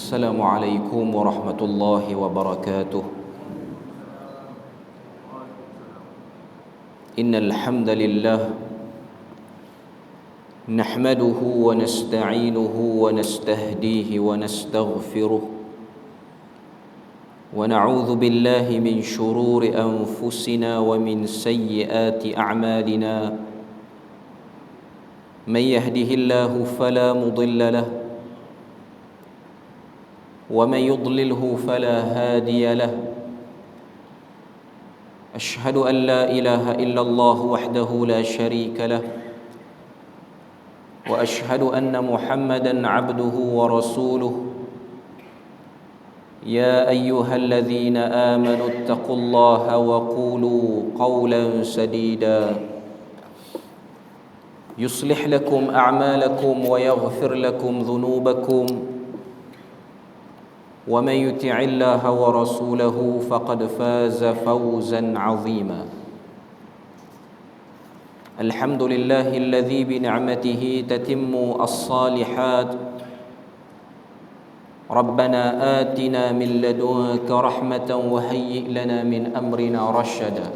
السلام عليكم ورحمة الله وبركاته. إن الحمد لله نحمده ونستعينه ونستهديه ونستغفره ونعوذ بالله من شرور أنفسنا ومن سيئات أعمالنا. من يهده الله فلا مضل له ومن يضلله فلا هادي له. أشهد أن لا إله إلا الله وحده لا شريك له وأشهد أن محمدا عبده ورسوله. يا أيها الذين آمنوا اتقوا الله وقولوا قولا سديدا يصلح لكم أعمالكم ويغفر لكم ذنوبكم ومن يطع الله ورسوله فقد فاز فوزا عظيما. الحمد لله الذي بنعمته تتم الصالحات. ربنا آتنا من لدنك رحمة وهيئ لنا من أمرنا رشدا.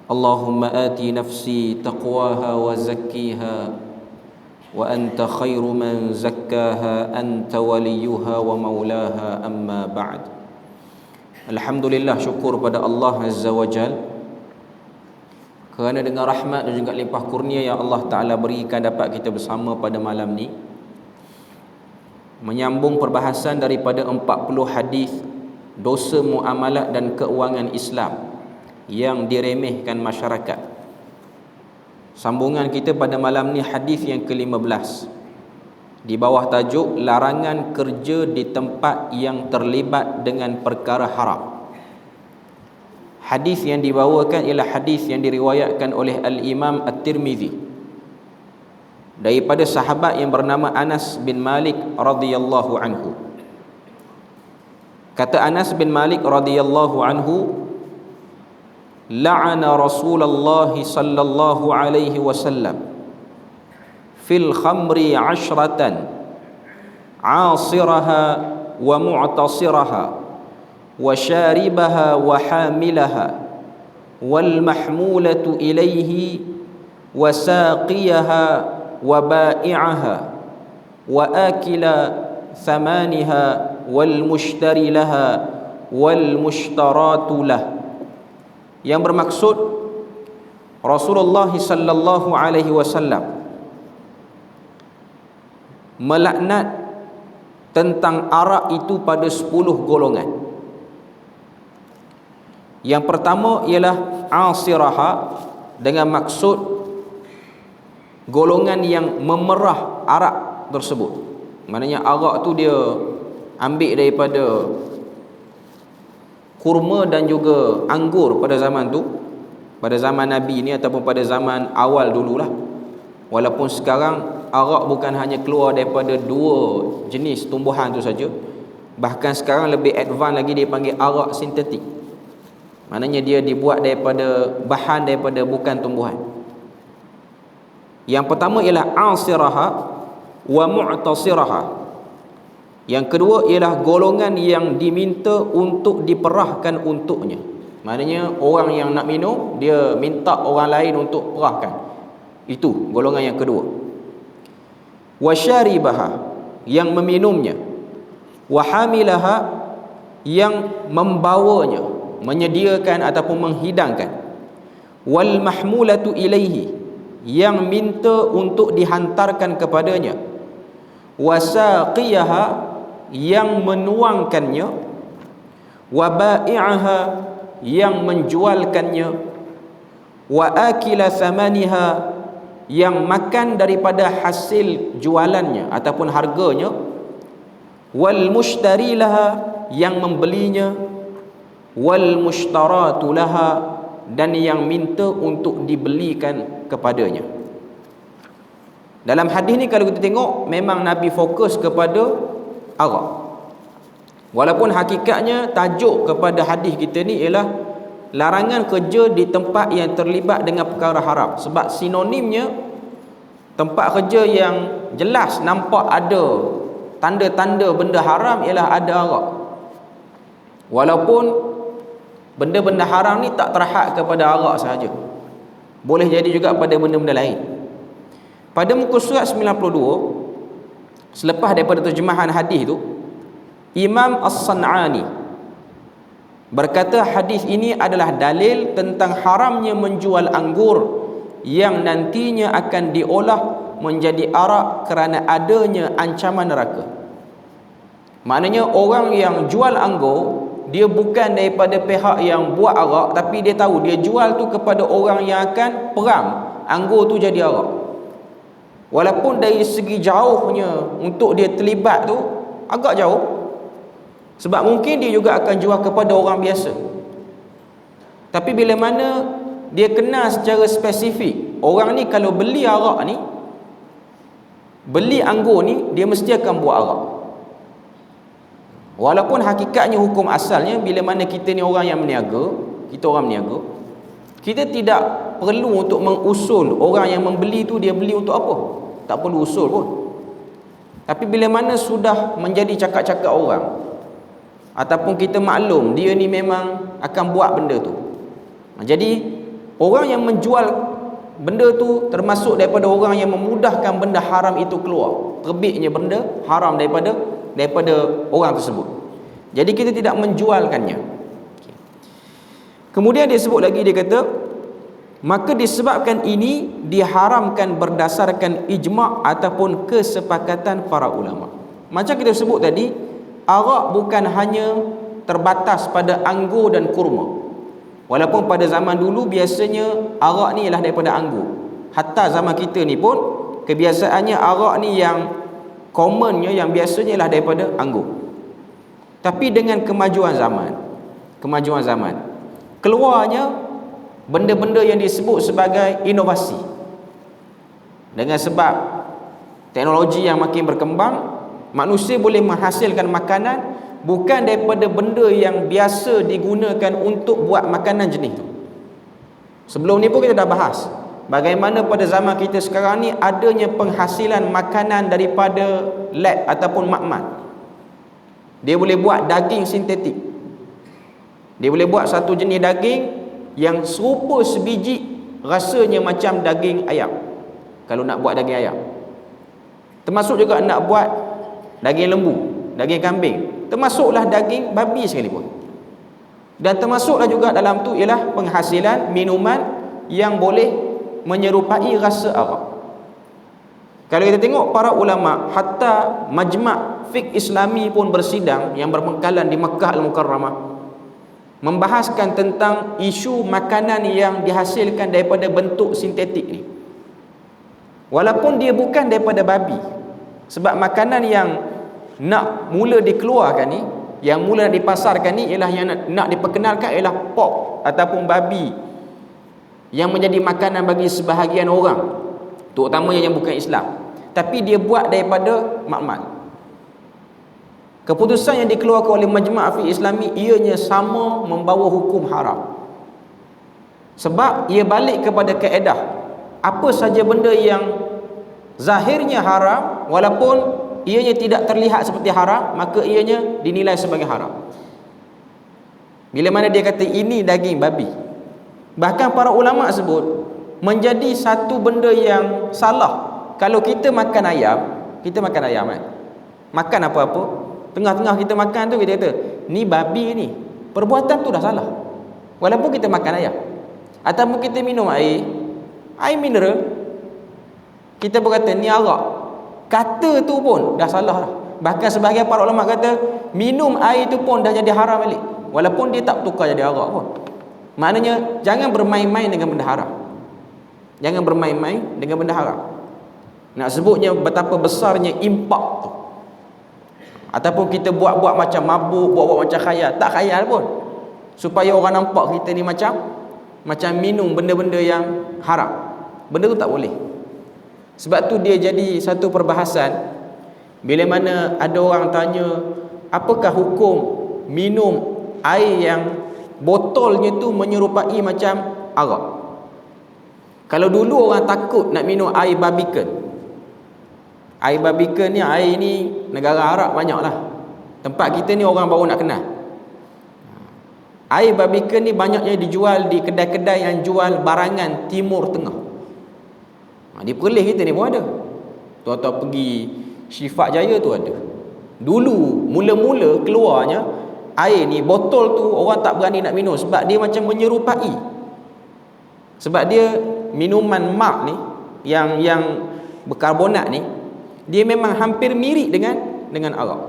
اللهم آت نفسي تقواها وزكيها وأنت خير من زكاها أنت وليها ومولاها. أما بعد. Alhamdulillah, syukur pada Allah Azza wa Jal kerana dengan rahmat dan juga limpah kurnia yang Allah Ta'ala berikan dapat kita bersama pada malam ni menyambung perbahasan daripada 40 hadis dosa muamalat dan keuangan Islam yang diremehkan masyarakat. Sambungan kita pada malam ni hadis yang ke-15 di bawah tajuk larangan kerja di tempat yang terlibat dengan perkara haram. Hadis yang dibawakan ialah hadis yang diriwayatkan oleh Al-Imam At-Tirmizi daripada sahabat yang bernama Anas bin Malik radhiyallahu anhu. Kata Anas bin Malik radhiyallahu anhu, la'ana Rasulullah sallallahu alaihi wasallam fil khamri 'ashratan 'asiraha wa mu'tasiraha wa sharibaha wa hamilaha wal mahmulatu ilayhi wa saqiyaha wa ba'i'aha wa akila thamaniha wal mushtari laha wal mushtaratu lah. Yang bermaksud Rasulullah sallallahu alaihi wasallam melaknat tentang arak itu pada 10 golongan. Yang pertama ialah asiraha, dengan maksud golongan yang memerah arak tersebut. Maknanya arak tu dia ambil daripada kurma dan juga anggur pada zaman tu, pada zaman Nabi ni ataupun pada zaman awal dululah. Walaupun sekarang arak bukan hanya keluar daripada 2 jenis tumbuhan tu saja, bahkan sekarang lebih advance lagi, dia panggil arak sintetik. Maknanya dia dibuat daripada bahan daripada bukan tumbuhan. Yang pertama ialah asiraha wa mu'tasiraha. Yang kedua ialah golongan yang diminta untuk diperahkan untuknya. Maknanya orang yang nak minum, dia minta orang lain untuk perahkan. Itu golongan yang kedua. Wa syaribaha, yang meminumnya. Wa hamilaha, yang membawanya, menyediakan ataupun menghidangkan. Wal mahmulatu ilaihi, yang minta untuk dihantarkan kepadanya. Wa saqiyaha, yang menuangkannya. Wa ba'i'aha, yang menjualkannya. Wa akila thamaniha, yang makan daripada hasil jualannya ataupun harganya. Wal mushtari laha, yang membelinya. Wal mushtaratu laha, dan yang minta untuk dibelikan kepadanya. Dalam hadis ni kalau kita tengok, memang Nabi fokus kepada arak. Walaupun hakikatnya tajuk kepada hadis kita ni ialah larangan kerja di tempat yang terlibat dengan perkara haram. Sebab sinonimnya tempat kerja yang jelas nampak ada tanda-tanda benda haram ialah ada arak. Walaupun benda-benda haram ni tak terhad kepada arak sahaja, boleh jadi juga pada benda-benda lain. Pada muka surat 92, selepas daripada terjemahan hadis tu, Imam As-San'ani berkata hadis ini adalah dalil tentang haramnya menjual anggur yang nantinya akan diolah menjadi arak kerana adanya ancaman neraka. Maknanya orang yang jual anggur, dia bukan daripada pihak yang buat arak, tapi dia tahu dia jual tu kepada orang yang akan peram anggur tu jadi arak. Walaupun dari segi jauhnya untuk dia terlibat tu agak jauh, sebab mungkin dia juga akan jual kepada orang biasa. Tapi bila mana dia kenal secara spesifik, orang ni kalau beli arak ni, beli anggur ni, dia mesti akan buat arak. Walaupun hakikatnya hukum asalnya, bila mana kita ni orang yang berniaga, kita orang berniaga, kita tidak perlu untuk mengusul orang yang membeli tu dia beli untuk apa. Tak perlu usul pun. Tapi bila mana sudah menjadi cakap-cakap orang, ataupun kita maklum dia ni memang akan buat benda tu, jadi orang yang menjual benda tu termasuk daripada orang yang memudahkan benda haram itu keluar, terbitnya benda haram daripada orang tersebut. Jadi kita tidak menjualkannya. Kemudian dia sebut lagi, dia kata, maka disebabkan ini diharamkan berdasarkan ijma' ataupun kesepakatan para ulama. Macam kita sebut tadi, arak bukan hanya terbatas pada anggur dan kurma. Walaupun pada zaman dulu biasanya arak ni ialah daripada anggur. Hatta zaman kita ni pun kebiasaannya arak ni yang commonnya, yang biasanya ialah daripada anggur. Tapi dengan kemajuan zaman, keluarnya benda-benda yang disebut sebagai inovasi. Dengan sebab teknologi yang makin berkembang, manusia boleh menghasilkan makanan bukan daripada benda yang biasa digunakan untuk buat makanan jenis tu. Sebelum ni pun kita dah bahas bagaimana pada zaman kita sekarang ni adanya penghasilan makanan daripada lab ataupun makmal. Dia boleh buat daging sintetik. Dia boleh buat satu jenis daging yang serupa sebiji, rasanya macam daging ayam. Kalau nak buat daging ayam, termasuk juga nak buat daging lembu, daging kambing, termasuklah daging babi sekalipun. Dan termasuklah juga dalam tu ialah penghasilan minuman yang boleh menyerupai rasa arak. Kalau kita tengok para ulama, hatta majma' fiqh Islami pun bersidang yang berpengkalan di Makkah Al-Mukarramah, membahaskan tentang isu makanan yang dihasilkan daripada bentuk sintetik ni. Walaupun dia bukan daripada babi, sebab makanan yang nak mula dikeluarkan ni, yang mula nak dipasarkan ni ialah yang nak diperkenalkan ialah pork ataupun babi, yang menjadi makanan bagi sebahagian orang, terutamanya yang bukan Islam. Tapi dia buat daripada makmal. Keputusan yang dikeluarkan oleh Majma' Fiqh Islami ianya sama membawa hukum haram. Sebab ia balik kepada kaedah, apa saja benda yang zahirnya haram, walaupun ianya tidak terlihat seperti haram, maka ianya dinilai sebagai haram. Bila mana dia kata ini daging babi, bahkan para ulama sebut menjadi satu benda yang salah. Kalau kita makan ayam, kan, makan apa-apa, tengah-tengah kita makan tu kita kata ni babi ni, perbuatan tu dah salah walaupun kita makan ayam. Ataupun kita minum air mineral, kita berkata ni arak, kata tu pun dah salah dah. Bahkan sebahagian para ulama kata minum air tu pun dah jadi haram balik, walaupun dia tak tukar jadi arak pun. Maknanya jangan bermain-main dengan benda haram. Jangan bermain-main dengan benda haram. Nak sebutnya betapa besarnya impak tu. Ataupun kita buat-buat macam mabuk, buat-buat macam khayal, tak khayal pun, supaya orang nampak kita ni macam minum benda-benda yang haram. Benda tu tak boleh. Sebab tu dia jadi satu perbahasan. Bila mana ada orang tanya, apakah hukum minum air yang botolnya tu menyerupai macam arak? Kalau dulu orang takut nak minum air barbican, Air Barbican ni, air ni negara Arab banyak lah. Tempat kita ni orang baru nak kenal. Air Barbican ni banyaknya dijual di kedai-kedai yang jual barangan Timur Tengah. Di Perlis kita ni pun ada. Tuan-tuan pergi Shifat Jaya tu ada. Dulu mula-mula keluarnya air ni, botol tu orang tak berani nak minum sebab dia macam menyerupai. Sebab dia minuman mark ni yang berkarbonat ni, dia memang hampir mirip dengan arak.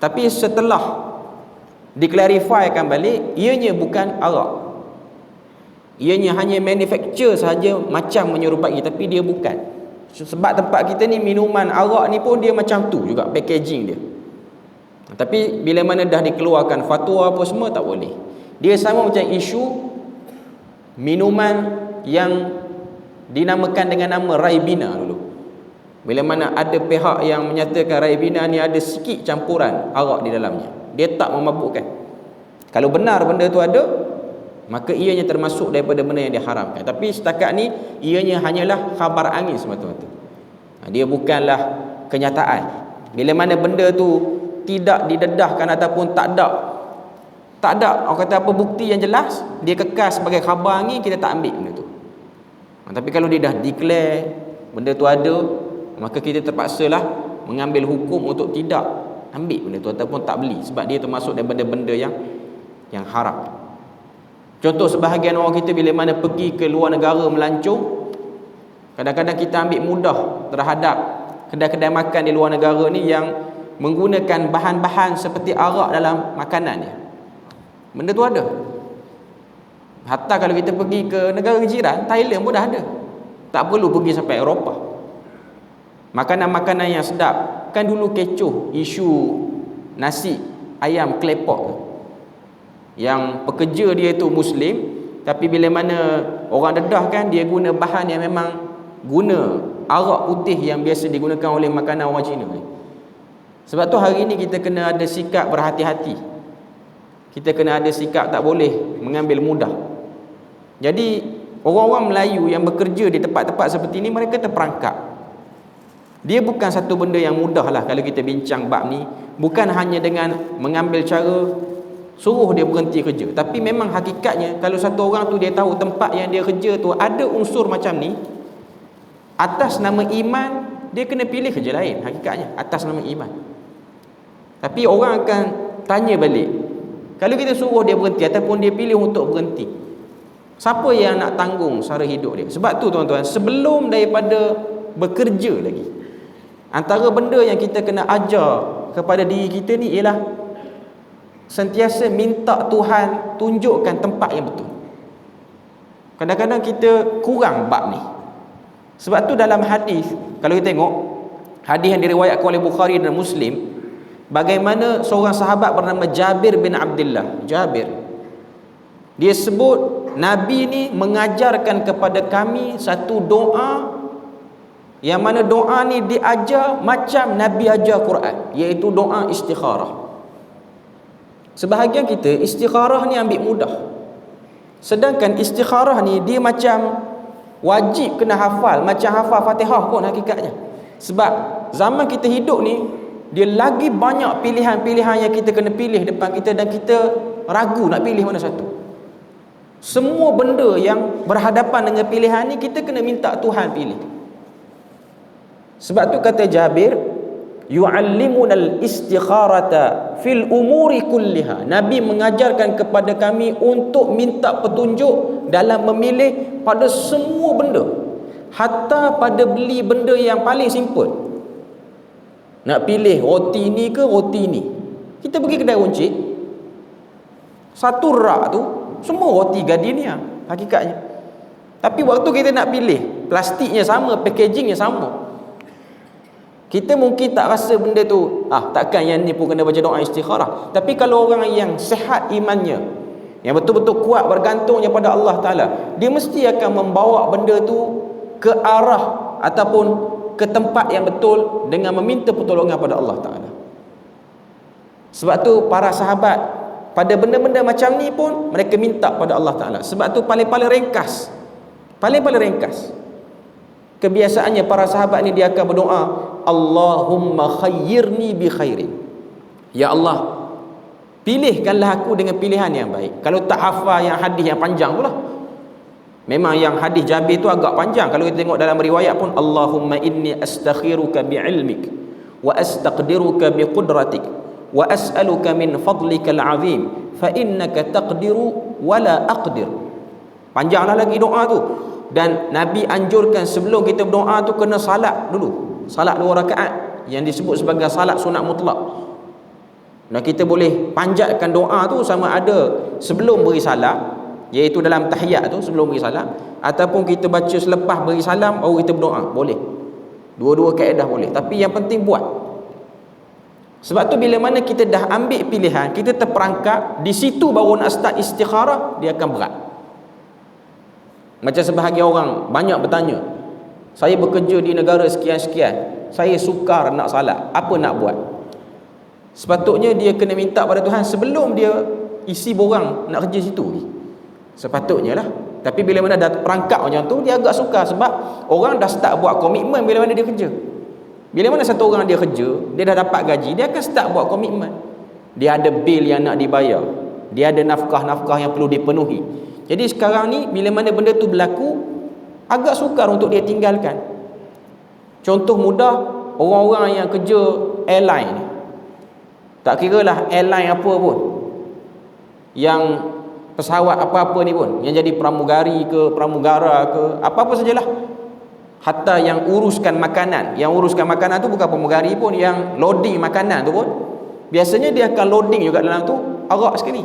Tapi setelah diklarifikan balik, ianya bukan arak. Ianya hanya manufacture sahaja macam menyerupai, tapi dia bukan. Sebab tempat kita ni minuman arak ni pun dia macam tu juga packaging dia. Tapi bila mana dah dikeluarkan fatwa apa semua, tak boleh. Dia sama macam isu minuman yang dinamakan dengan nama Raibina dulu. Bila mana ada pihak yang menyatakan Raibina ni ada sikit campuran arak di dalamnya, dia tak memabukkan. Kalau benar benda tu ada, maka ianya termasuk daripada benda yang diharamkan. Tapi setakat ni ianya hanyalah khabar angin semata-mata. Dia bukanlah kenyataan. Bila mana benda tu tidak didedahkan ataupun tak ada orang kata apa bukti yang jelas, dia kekal sebagai khabar angin, kita tak ambil benda tu. Tapi kalau dia dah declare benda tu ada, maka kita terpaksalah mengambil hukum untuk tidak ambil benda tu ataupun tak beli, sebab dia termasuk daripada benda yang haram. Contoh, sebahagian orang kita bila mana pergi ke luar negara melancong, kadang-kadang kita ambil mudah terhadap kedai-kedai makan di luar negara ni yang menggunakan bahan-bahan seperti arak dalam makanannya. Benda tu ada. Hatta kalau kita pergi ke negara jiran, Thailand pun dah ada. Tak perlu pergi sampai Eropah. Makanan-makanan yang sedap. Kan dulu kecoh isu nasi ayam klepot tu, yang pekerja dia tu Muslim, tapi bila mana orang dedah kan, dia guna bahan yang memang guna arak putih yang biasa digunakan oleh makanan orang Cina ni. Sebab tu hari ni kita kena ada sikap berhati-hati. Kita kena ada sikap tak boleh mengambil mudah. Jadi orang-orang Melayu yang bekerja di tempat-tempat seperti ni, mereka terperangkap. Dia bukan satu benda yang mudah lah kalau kita bincang bab ni. Bukan hanya dengan mengambil cara suruh dia berhenti kerja, tapi memang hakikatnya kalau satu orang tu dia tahu tempat yang dia kerja tu ada unsur macam ni, atas nama iman dia kena pilih kerja lain. Hakikatnya atas nama iman. Tapi orang akan tanya balik, kalau kita suruh dia berhenti ataupun dia pilih untuk berhenti, siapa yang nak tanggung sara hidup dia? Sebab tu tuan-tuan, sebelum daripada bekerja lagi, antara benda yang kita kena ajar kepada diri kita ni ialah sentiasa minta Tuhan tunjukkan tempat yang betul. Kadang-kadang kita kurang bab ni. Sebab tu dalam hadis, kalau kita tengok hadis yang diriwayatkan oleh Bukhari dan Muslim, bagaimana seorang sahabat bernama Jabir bin Abdullah, Jabir, dia sebut Nabi ni mengajarkan kepada kami satu doa, yang mana doa ni diajar macam Nabi ajar Quran, iaitu doa istikharah. Sebahagian kita istikharah ni ambil mudah, sedangkan istikharah ni dia macam wajib kena hafal, macam hafal Fatihah pun hakikatnya. Sebab zaman kita hidup ni, dia lagi banyak pilihan-pilihan yang kita kena pilih depan kita, dan kita ragu nak pilih mana satu. Semua benda yang berhadapan dengan pilihan ni, kita kena minta Tuhan pilih. Sebab tu kata Jabir, yu'allimunal istikharata fil umuri kulliha. Nabi mengajarkan kepada kami untuk minta petunjuk dalam memilih pada semua benda, hatta pada beli benda yang paling simple. Nak pilih roti ni ke roti ni, kita pergi kedai runcit, satu rak tu semua roti gardenia hakikatnya. Tapi waktu kita nak pilih, plastiknya sama, packagingnya sama, kita mungkin tak rasa benda tu, takkan yang ni pun kena baca doa istikharah. Tapi kalau orang yang sihat imannya, yang betul-betul kuat bergantungnya pada Allah Ta'ala, dia mesti akan membawa benda tu ke arah ataupun ke tempat yang betul dengan meminta pertolongan pada Allah Ta'ala. Sebab tu para sahabat pada benda-benda macam ni pun mereka minta pada Allah Ta'ala. Sebab tu paling-paling ringkas, kebiasaannya para sahabat ni dia akan berdoa, Allahumma khayyirni bi khairin. Ya Allah, pilihkanlah aku dengan pilihan yang baik. Kalau tak hafal yang hadis yang panjang tu lah. Memang yang hadis Jabir tu agak panjang. Kalau kita tengok dalam riwayat pun, Allahumma inni astakhiruka bi'ilmik wa astaqdiruka biqudratik wa as'aluka min fadlikal azim fa innaka taqdiru wa la aqdir. Panjanglah lagi doa tu. Dan Nabi anjurkan sebelum kita berdoa tu kena salat dulu. Salat 2 rakaat yang disebut sebagai salat sunat mutlak. Dan kita boleh panjatkan doa tu sama ada sebelum beri salam, iaitu dalam tahiyat tu sebelum beri salam, ataupun kita baca selepas beri salam baru kita berdoa, boleh. Dua-dua kaedah boleh, tapi yang penting buat. Sebab tu bila mana kita dah ambil pilihan, kita terperangkap, di situ baru nak start istikharah, dia akan berat. Macam sebahagian orang banyak bertanya, saya bekerja di negara sekian-sekian, saya sukar nak salat, apa nak buat? Sepatutnya dia kena minta pada Tuhan sebelum dia isi borang nak kerja situ. Sepatutnya lah. Tapi bila mana dah perangkap macam tu, dia agak sukar sebab orang dah start buat komitmen bila mana dia kerja. Bila mana satu orang dia kerja, dia dah dapat gaji, dia akan start buat komitmen. Dia ada bil yang nak dibayar, dia ada nafkah-nafkah yang perlu dipenuhi. Jadi sekarang ni bila mana benda tu berlaku, agak sukar untuk dia tinggalkan. Contoh mudah, orang-orang yang kerja airline ni, tak kira lah airline apa pun, yang pesawat apa-apa ni pun, yang jadi pramugari ke, pramugara ke, apa-apa sajalah. Hatta yang uruskan makanan, yang uruskan makanan tu bukan pramugari pun, yang loading makanan tu pun, biasanya dia akan loading juga dalam tu, arak sekali.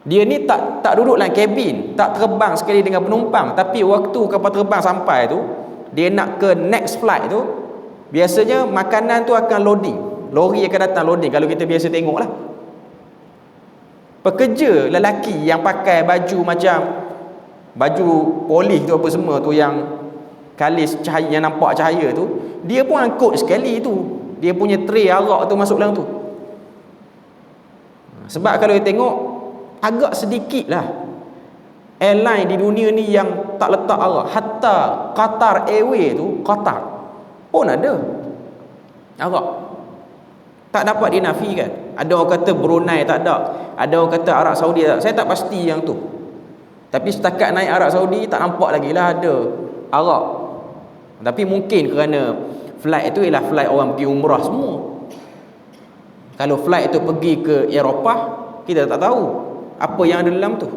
Dia ni tak duduk dalam kabin, tak terbang sekali dengan penumpang, tapi waktu kapal terbang sampai tu, dia nak ke next flight tu, biasanya makanan tu akan loading. Lori akan datang loading, kalau kita biasa tengok lah. Pekerja lelaki yang pakai baju macam baju polis tu apa semua tu, yang kalis cahaya, yang nampak cahaya tu, dia pun angkut sekali tu, dia punya tray arak tu masuk dalam tu. Sebab kalau kita tengok, agak sedikit lah airline di dunia ni yang tak letak arak. Hatta Qatar Airways tu, Qatar pun ada arak, tak dapat dinafikan. Ada orang kata Brunei tak ada, ada orang kata Arab Saudi tak ada. Saya tak pasti yang tu, tapi setakat naik Arab Saudi tak nampak lagi lah ada arak. Tapi mungkin kerana flight itu ialah flight orang pergi umrah semua. Kalau flight itu pergi ke Eropah, kita tak tahu apa yang ada dalam tu,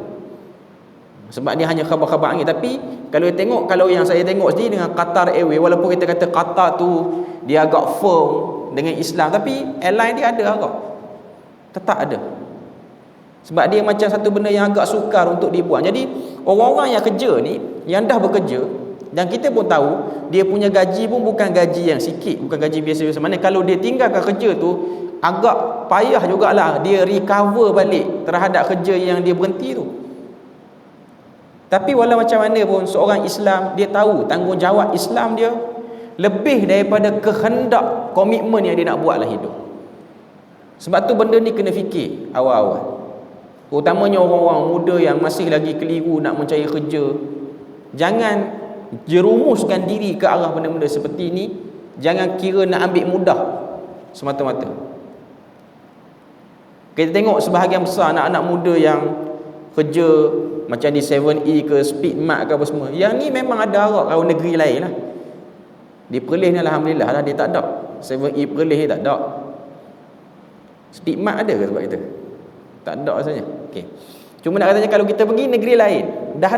sebab dia hanya khabar-khabar angin. Tapi kalau kita tengok, kalau yang saya tengok sendiri dengan Qatar Airways, walaupun kita kata Qatar tu dia agak firm dengan Islam, tapi airline dia ada arak, tetap ada. Sebab dia macam satu benda yang agak sukar untuk dibuat. Jadi orang-orang yang kerja ni, yang dah bekerja, dan kita pun tahu dia punya gaji pun bukan gaji yang sikit, bukan gaji biasa-biasa. Mana kalau dia tinggalkan kerja tu, agak payah jugalah dia recover balik terhadap kerja yang dia berhenti tu. Tapi walau macam mana pun, seorang Islam dia tahu tanggungjawab Islam dia lebih daripada kehendak, komitmen yang dia nak buat lah hidup. Sebab tu benda ni kena fikir awal-awal, terutamanya orang-orang muda yang masih lagi keliru nak mencari kerja. Jangan jerumuskan diri ke arah benda-benda seperti ni. Jangan kira nak ambil mudah semata-mata. Kita tengok sebahagian besar anak-anak muda yang kerja macam di 7E ke Speedmart ke apa semua, yang ni memang ada arak kalau negeri lain lah. Di Perlis ni alhamdulillah lah dia tak ada. 7E Perlis ni tak ada. Speedmart ada ke sebab kita? Tak ada rasanya. Okay. Cuma nak katanya kalau kita pergi negeri lain, dah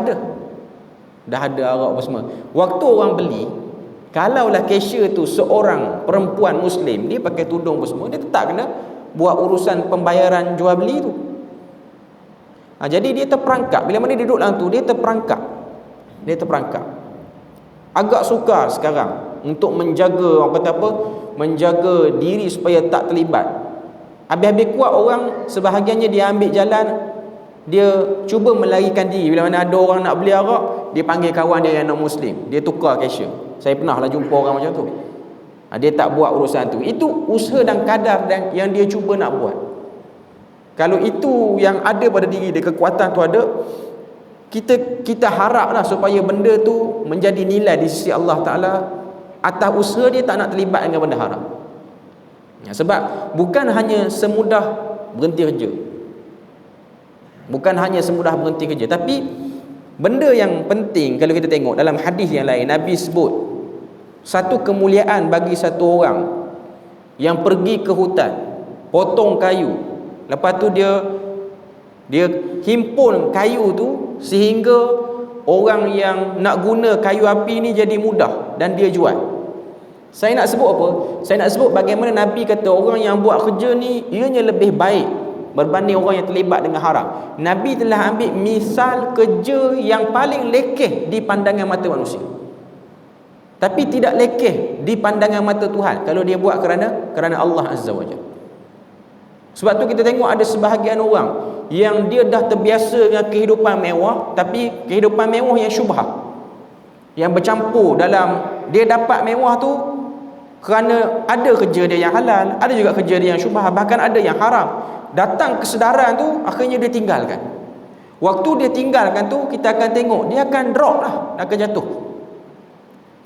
ada arak apa semua. Waktu orang beli, kalaulah cashier tu seorang perempuan Muslim, dia pakai tudung apa semua, dia tetap kena buat urusan pembayaran jual beli tu. Jadi dia terperangkap. Bila mana dia duduk dalam tu, dia terperangkap. Agak sukar sekarang untuk menjaga, orang kata apa, menjaga diri supaya tak terlibat. Habis-habis kuat orang, sebahagiannya dia ambil jalan, dia cuba melarikan diri. Bila mana ada orang nak beli arak, dia panggil kawan dia yang non-Muslim, dia tukar cashier. Saya pernah lah jumpa orang macam tu. Dia tak buat urusan tu. Itu usaha dan kadar yang dia cuba nak buat. Kalau itu yang ada pada diri dia, kekuatan tu ada, kita haraplah supaya benda tu menjadi nilai di sisi Allah Ta'ala atas usaha dia tak nak terlibat dengan benda haram. Sebab bukan hanya semudah berhenti kerja, bukan hanya semudah berhenti kerja, tapi benda yang penting kalau kita tengok dalam hadis yang lain, Nabi sebut satu kemuliaan bagi satu orang yang pergi ke hutan, potong kayu, lepas tu dia himpun kayu tu sehingga orang yang nak guna kayu api ni jadi mudah dan dia jual. Saya nak sebut apa? Saya nak sebut bagaimana Nabi kata orang yang buat kerja ni ianya lebih baik berbanding orang yang terlibat dengan haram. Nabi telah ambil misal kerja yang paling lekeh di pandangan mata manusia, tapi tidak lekeh di pandangan mata Tuhan kalau dia buat kerana Allah Azza wa Jalla. Sebab tu kita tengok ada sebahagian orang yang dia dah terbiasa dengan kehidupan mewah, tapi kehidupan mewah yang syubhah, yang bercampur dalam dia dapat mewah tu kerana ada kerja dia yang halal, ada juga kerja dia yang syubhah, bahkan ada yang haram. Datang kesedaran tu, akhirnya dia tinggalkan. Waktu dia tinggalkan tu, kita akan tengok dia akan drop lah, akan jatuh.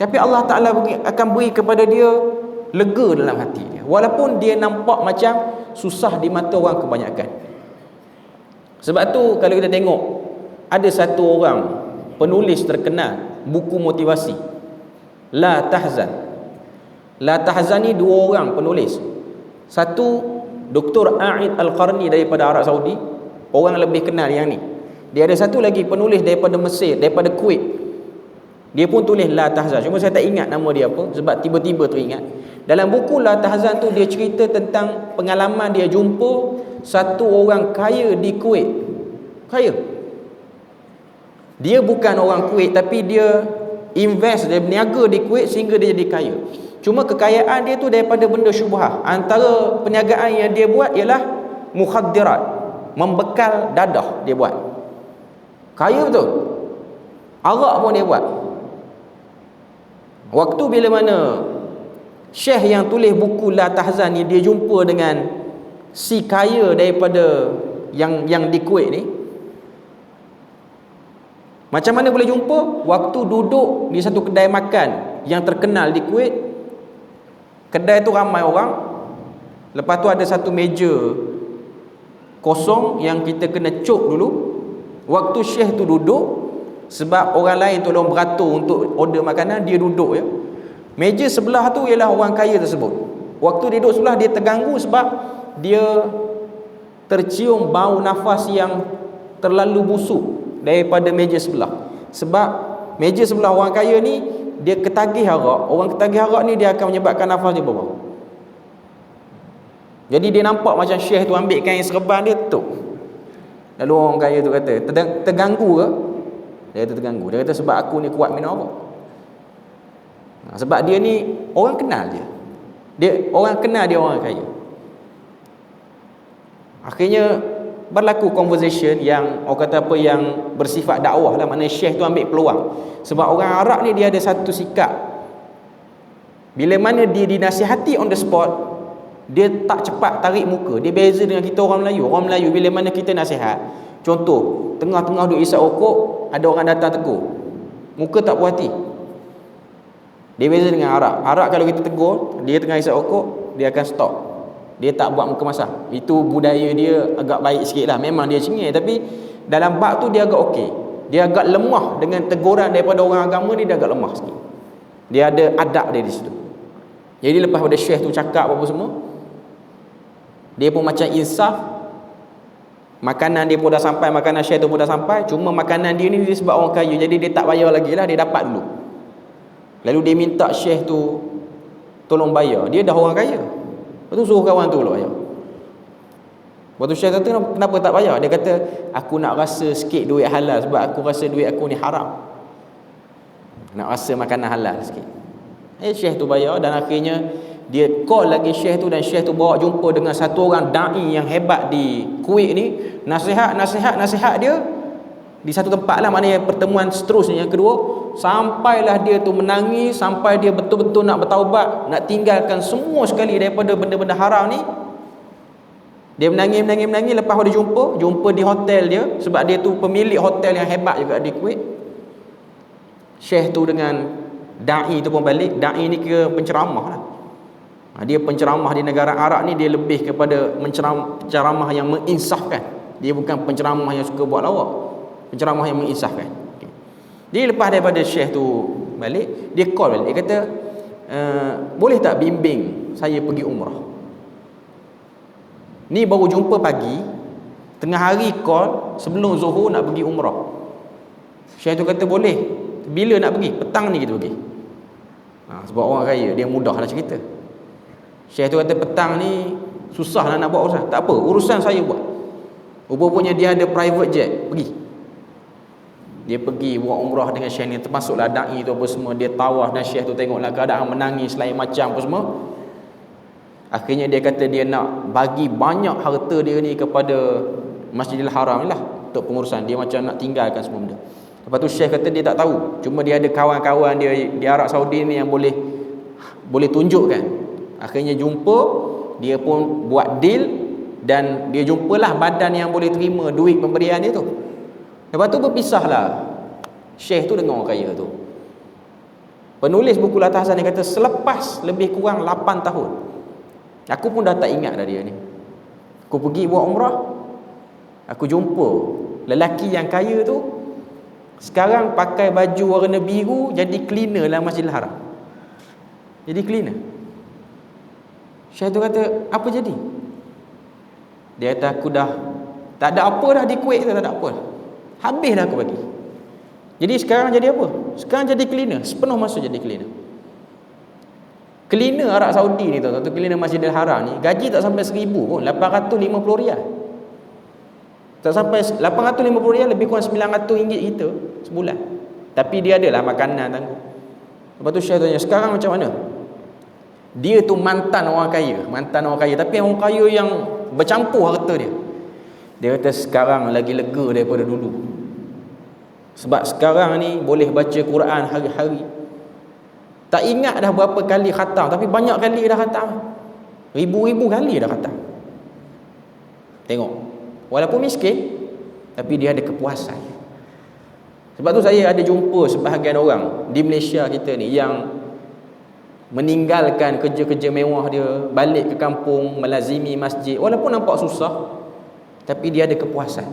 Tapi Allah Ta'ala akan beri kepada dia lega dalam hati dia, walaupun dia nampak macam susah di mata orang kebanyakan. Sebab tu kalau kita tengok, ada satu orang penulis terkenal buku motivasi, La Tahzan. La Tahzan ni dua orang penulis. Satu Dr. A'id Al-Qarni daripada Arab Saudi, orang lebih kenal yang ni. Dia ada satu lagi penulis daripada Mesir, daripada Kuwait. Dia pun tulis La Tahzan, cuma saya tak ingat nama dia apa, sebab tiba-tiba teringat. Dalam buku La Tahzan tu dia cerita tentang pengalaman dia jumpa satu orang kaya di Kuwait. Kaya. Dia bukan orang Kuwait, tapi dia invest, dia berniaga di Kuwait sehingga dia jadi kaya. Cuma kekayaan dia tu daripada benda syubhah. Antara perniagaan yang dia buat ialah mukhaddirat, membekal dadah dia buat. Kaya betul. Arak pun dia buat. Waktu bila mana Syekh yang tulis buku La Tahzan ni dia jumpa dengan si kaya daripada yang di Kuwait ni, macam mana boleh jumpa? Waktu duduk di satu kedai makan yang terkenal di Kuwait. Kedai tu ramai orang. Lepas tu ada satu meja kosong yang kita kena cuk dulu. Waktu Syekh tu duduk, sebab orang lain tolong beratur untuk order makanan, dia duduk ya. Meja sebelah tu ialah orang kaya tersebut. Waktu dia duduk sebelah, dia terganggu sebab dia tercium bau nafas yang terlalu busuk daripada meja sebelah. Sebab meja sebelah orang kaya ni, dia ketagih arak. Orang ketagih arak ni dia akan menyebabkan nafas dia berbau. Jadi dia nampak macam Syekh tu ambil kain serban dia tutup. Lalu orang kaya tu kata, terganggu ke? Dia kata terganggu. Dia kata sebab aku ni kuat minum arak. Sebab dia ni orang kenal dia. Orang kenal dia orang kaya. Akhirnya berlaku conversation yang orang kata apa, yang bersifat dakwah lah. Maknanya Syekh tu ambil peluang. Sebab orang Arab ni dia ada satu sikap, bila mana dia dinasihati on the spot, dia tak cepat tarik muka. Dia beza dengan kita orang Melayu. Orang Melayu bila mana kita nasihat, contoh tengah-tengah duk isap rokok, ada orang datang tegur, muka tak puas hati. Dia beza dengan Arab. Arab kalau kita tegur, dia tengah isap rokok, dia akan stop. Dia tak buat muka masam. Itu budaya dia agak baik sikit lah. Memang dia cengih, tapi dalam bab tu dia agak okey. Dia agak lemah dengan teguran daripada orang agama ni, dia agak lemah sikit. Dia ada adab dia di situ. Jadi lepas pada Syekh tu cakap apa semua, dia pun macam insaf. Makanan dia pun dah sampai, makanan Syekh tu pun dah sampai. Cuma makanan dia ni dia sebab orang kaya, jadi dia tak bayar lagi lah, dia dapat dulu. Lalu dia minta Syekh tu tolong bayar. Dia dah orang kaya. Lepas tu suruh kawan tu bayar. Waktu Syekh kata, kenapa tak bayar? Dia kata, aku nak rasa sikit duit halal, sebab aku rasa duit aku ni haram. Nak rasa makanan halal sikit. Syekh tu bayar, dan akhirnya dia call lagi Syekh tu, dan Syekh tu bawa jumpa dengan satu orang da'i yang hebat di Kuwait ni. Nasihat dia di satu tempat lah, maknanya pertemuan seterusnya yang kedua, sampailah dia tu menangis, sampai dia betul-betul nak bertaubat, nak tinggalkan semua sekali daripada benda-benda haram ni. Dia menangis. Lepas dia jumpa di hotel dia, sebab dia tu pemilik hotel yang hebat juga di Kuwait. Syekh tu dengan Da'i tu pun balik. Da'i ni kira penceramah lah. Dia penceramah di negara Arab ni, dia lebih kepada penceramah yang menginsafkan. Dia bukan penceramah yang suka buat lawak, penceramah yang menginsafkan. Dia lepas daripada syekh tu balik, dia call balik. Dia kata, boleh tak bimbing saya pergi umrah? Ni baru jumpa pagi, tengah hari call sebelum Zuhur nak pergi umrah. Syekh tu kata boleh. Bila nak pergi? Petang ni kita pergi. Sebab orang kaya, dia mudah lah cerita. Syekh tu kata petang ni susah lah nak buat urusan. Tak apa, urusan saya buat. Rupanya dia ada private jet, pergi. Dia pergi buat umrah dengan syekh ni, termasuklah da'i tu apa semua. Dia tawaf dan syekh tu tengoklah keadaan, menangis lain macam apa semua. Akhirnya dia kata dia nak bagi banyak harta dia ni kepada Masjidil Haram ni lah, untuk pengurusan. Dia macam nak tinggalkan semua benda. Lepas tu syekh kata dia tak tahu, cuma dia ada kawan-kawan dia di Arab Saudi ni yang boleh tunjukkan. Akhirnya jumpa, dia pun buat deal, dan dia jumpalah badan yang boleh terima duit pemberian dia tu. Lepas tu berpisahlah syekh tu dengan orang kaya tu. Penulis buku Latah Hasan, dia kata selepas lebih kurang 8 tahun, aku pun dah tak ingat dah dia ni. Aku pergi buat umrah, aku jumpa lelaki yang kaya tu sekarang pakai baju warna biru, jadi cleaner lah Masjidil Haram. Jadi cleaner. Syekh tu kata, apa jadi? Dia kata, aku dah tak ada apa dah di Kuwait tu, tak ada apa dah. Habis dah aku bagi. Jadi sekarang jadi apa? Sekarang jadi cleaner, sepenuh masa jadi cleaner. Cleaner Arab Saudi ni tu, cleaner Masjidil Haram ni, gaji tak sampai 1,000 pun, 850 riyal. Tak sampai 850 riyal, lebih kurang 900 ringgit kita sebulan. Tapi dia adalah makanan tanggung. Lepas tu Syekh tanya, sekarang macam mana? Dia tu mantan orang kaya, tapi orang kaya yang bercampur harta dia. Dia kata sekarang lagi lega daripada dulu. Sebab sekarang ni boleh baca Quran hari-hari. Tak ingat dah berapa kali khatam, tapi banyak kali dah khatam. Ribu-ribu kali dah khatam. Tengok, walaupun miskin, tapi dia ada kepuasan. Sebab tu saya ada jumpa sebahagian orang di Malaysia kita ni yang meninggalkan kerja-kerja mewah dia, balik ke kampung, melazimi masjid, walaupun nampak susah, tapi dia ada kepuasan.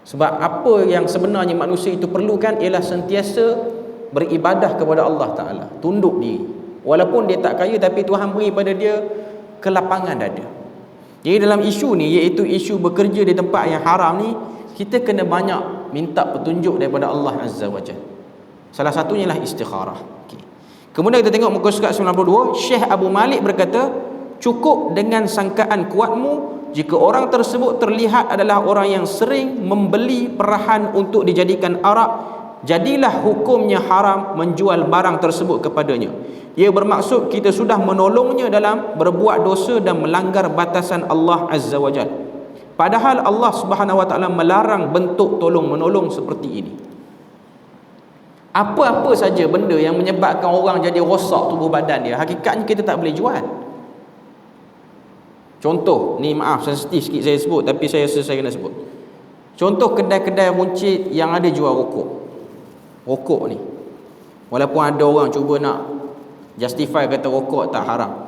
Sebab apa yang sebenarnya manusia itu perlukan ialah sentiasa beribadah kepada Allah Ta'ala, tunduk diri. Walaupun dia tak kaya, tapi Tuhan beri pada dia kelapangan dada. Jadi dalam isu ni, iaitu isu bekerja di tempat yang haram ni, kita kena banyak minta petunjuk daripada Allah Azza wa Jalla. Salah satunya lah istikharah. Kemudian kita tengok muka surat 92, Syekh Abu Malik berkata, cukup dengan sangkaan kuatmu jika orang tersebut terlihat adalah orang yang sering membeli perahan untuk dijadikan arak, jadilah hukumnya haram menjual barang tersebut kepadanya. Ia bermaksud kita sudah menolongnya dalam berbuat dosa dan melanggar batasan Allah Azza wa Jalla. Padahal Allah Subhanahu wa Ta'ala melarang bentuk tolong menolong seperti ini. Apa-apa saja benda yang menyebabkan orang jadi rosak tubuh badan dia, hakikatnya kita tak boleh jual. Contoh, ni maaf sensitif sikit saya sebut, tapi saya rasa saya kena sebut. Contoh kedai-kedai runcit yang ada jual rokok. Rokok ni, walaupun ada orang cuba nak justify kata rokok tak haram,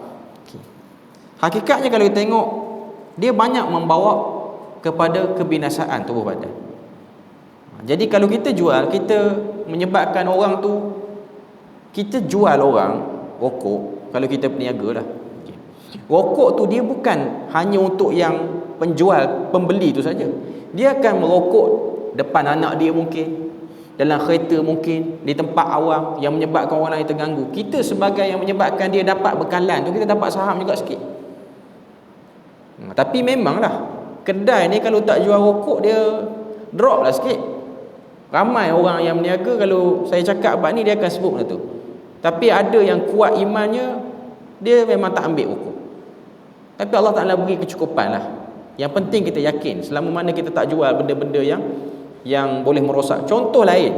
hakikatnya kalau kita tengok, dia banyak membawa kepada kebinasaan tubuh badan. Jadi kalau kita jual, kita menyebabkan orang tu, kita jual orang rokok, kalau kita peniaga lah. Rokok tu dia bukan hanya untuk yang penjual, pembeli tu saja. Dia akan merokok depan anak dia mungkin, dalam kereta mungkin, di tempat awam, yang menyebabkan orang lain terganggu. Kita sebagai yang menyebabkan dia dapat bekalan tu, kita dapat saham juga sikit. Tapi memanglah kedai ni kalau tak jual rokok, dia drop lah sikit. Ramai orang yang berniaga, kalau saya cakap abad ni, dia akan sebut benda tu. Tapi ada yang kuat imannya, dia memang tak ambil rokok. Tapi Allah Ta'ala beri kecukupan lah. Yang penting kita yakin, selama mana kita tak jual benda-benda yang boleh merosak. Contoh lain,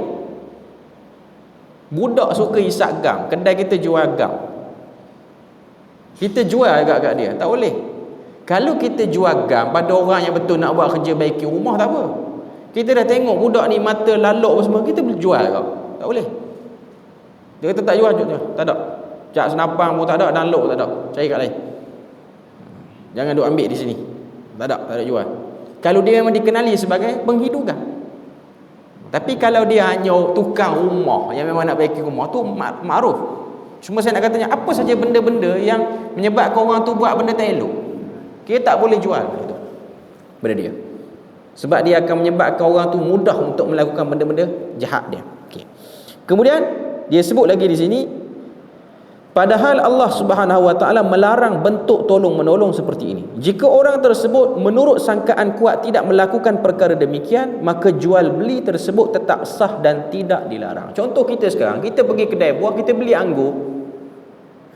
budak suka isap gam, kedai kita jual gam, kita jual agak-agak dia, tak boleh. Kalau kita jual gam pada orang yang betul nak buat kerja baiki rumah, tak apa. Kita dah tengok budak ni mata lalok semua, kita boleh jual kau, tak boleh. Dia kata tak jual, tak ada. Cak senapang pun tak ada, download tak ada. Cari kat lain. Jangan duk ambil di sini. Tak ada jual. Kalau dia memang dikenali sebagai penghidupan. Tapi kalau dia hanya tukang rumah yang memang nak baiki rumah tu makruf. Cuma saya nak katanya apa saja benda-benda yang menyebabkan orang tu buat benda tak elok, kita tak boleh jual itu benda dia. Sebab dia akan menyebabkan orang tu mudah untuk melakukan benda-benda jahat dia. Okey. Kemudian dia sebut lagi di sini, padahal Allah Subhanahu Wa Taala melarang bentuk tolong-menolong seperti ini. Jika orang tersebut menurut sangkaan kuat tidak melakukan perkara demikian, maka jual beli tersebut tetap sah dan tidak dilarang. Contoh kita sekarang, kita pergi kedai buah, kita beli anggur,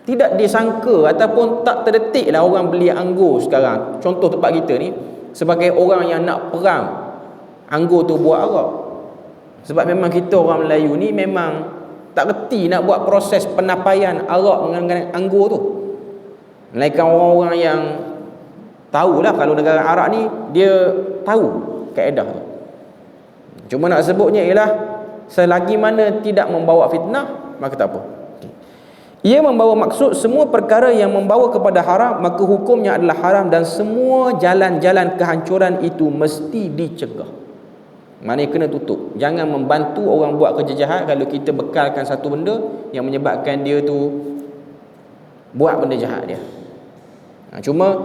tidak disangka ataupun tak terdetiklah orang beli anggur sekarang. Contoh tempat kita ni sebagai orang yang nak perang anggur tu buat arak. Sebab memang kita orang Melayu ni memang tak reti nak buat proses penapaian arak dengan anggur tu. Melainkan orang-orang yang tahulah kalau negara Arab ni dia tahu kaedah tu. Cuma nak sebutnya ialah selagi mana tidak membawa fitnah, maka tak apa. Ia membawa maksud semua perkara yang membawa kepada haram, maka hukumnya adalah haram dan semua jalan-jalan kehancuran itu mesti dicegah. Maknanya kena tutup. Jangan membantu orang buat kerja jahat kalau kita bekalkan satu benda yang menyebabkan dia tu buat benda jahat dia. Cuma